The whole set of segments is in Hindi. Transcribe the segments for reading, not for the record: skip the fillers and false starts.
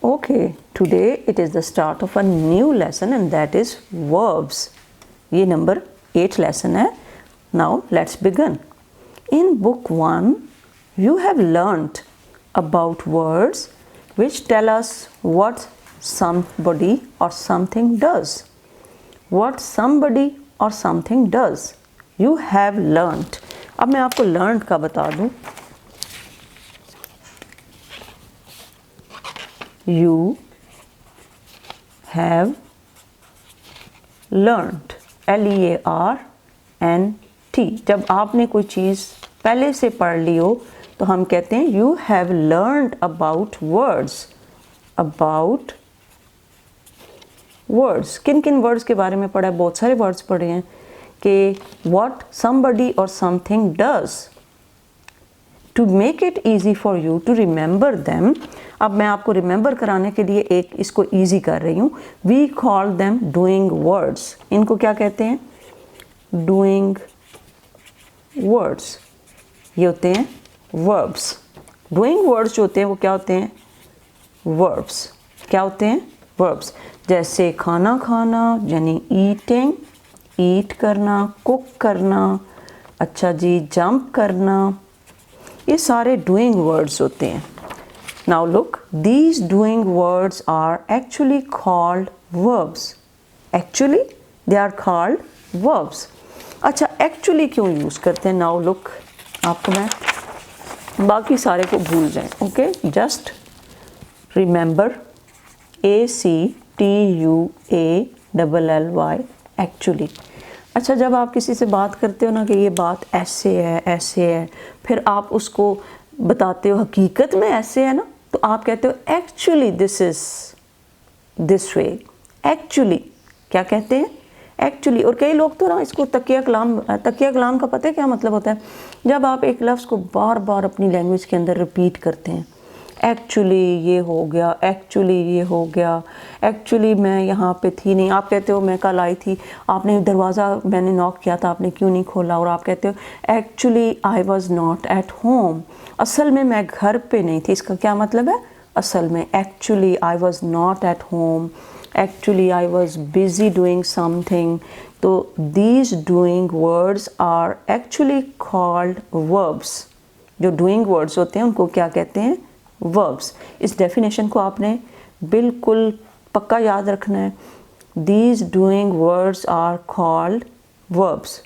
Okay, today it is the start of a new lesson and that is verbs. ये number 8 lesson है. Now let's begin. In book 1, you have learnt about words which tell us what somebody or something does. What somebody or something does. You have learnt. अब मैं आपको learnt का बता दूँ. You have learnt. L-E-A-R-N-T. जब आपने कोई चीज़ पहले से पढ़ ली हो तो हम कहते हैं you have learned about words. About words. किन किन वर्ड्स के बारे में पढ़ा है? बहुत सारे वर्ड्स पढ़े हैं कि what somebody or something does. To make it easy for you to remember them, अब मैं आपको रिमेंबर कराने के लिए एक इसको ईजी कर रही हूँ. We call them doing words. इनको क्या कहते हैं? Doing words. ये होते हैं verbs. Doing words जो होते हैं वो क्या होते हैं? Verbs. क्या होते हैं? Verbs. जैसे खाना खाना यानी eating, eat करना, cook करना, अच्छा जी jump करना, ये सारे doing words होते हैं. Now look, these doing words are actually called verbs. Actually, they are called verbs. अच्छा, actually क्यों यूज़ करते हैं? Now look, आपको मैं बाकी सारे को भूल जाएं. Okay, just remember A-C-T-U-A-L-L-Y actually. अच्छा, जब आप किसी से बात करते हो ना कि ये बात ऐसे है, फिर आप उसको बताते हो हकीकत में ऐसे है ना, तो आप कहते हो actually this is this way. Actually क्या कहते हैं? एक्चुअली. और कई लोग तो ना इसको तकिया कलाम का पता है क्या मतलब होता है? जब आप एक लफ्ज़ को बार बार अपनी लैंग्वेज के अंदर रिपीट करते हैं. एक्चुअली ये हो गया, एक्चुअली ये हो गया, एक्चुअली मैं यहाँ पे थी नहीं. आप कहते हो मैं कल आई थी, आपने दरवाज़ा मैंने नॉक किया था, आपने क्यों नहीं खोला? और आप कहते हो actually I was not at home. असल में मैं घर पे नहीं थी. इसका क्या मतलब है? असल में actually I was not at home, actually I was busy doing something. तो these doing words are actually called verbs. जो डूइंग वर्ड्स होते हैं उनको क्या कहते हैं? वर्ब्स. इस डेफिनेशन को आपने बिल्कुल पक्का याद रखना है. These doing words are called verbs,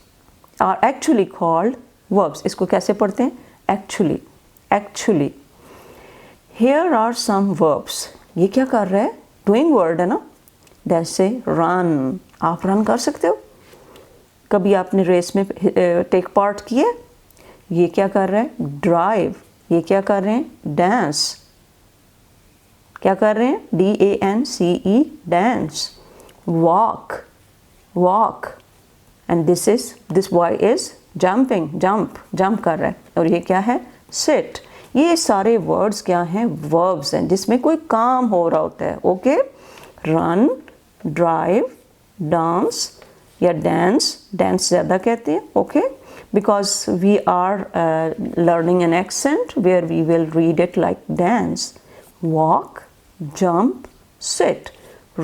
are actually called verbs. इसको कैसे पढ़ते हैं? Actually. Actually. Here are some verbs. ये क्या कर रहा है? डूइंग वर्ड है ना. जैसे रन. आप रन कर सकते हो. कभी आपने रेस में टेक पार्ट किया? ये क्या कर रहा है? ड्राइव. ये क्या कर रहे हैं? डांस. क्या कर रहे हैं? D-A-N-C-E. Dance. Walk. Walk. And this boy is jumping. Jump कर रहा है. और ये क्या है? सिट. ये सारे वर्ड्स क्या हैं? वर्ब्स हैं जिसमें कोई काम हो रहा होता है. ओके. रन, ड्राइव, डांस या डांस ज़्यादा कहते हैं. Okay. Because we are learning an accent where we will read it like dance. Walk, jump, sit.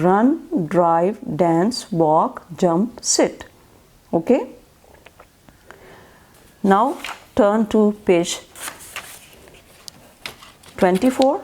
Run, drive, dance, walk, jump, sit. Okay? Now turn to page 24.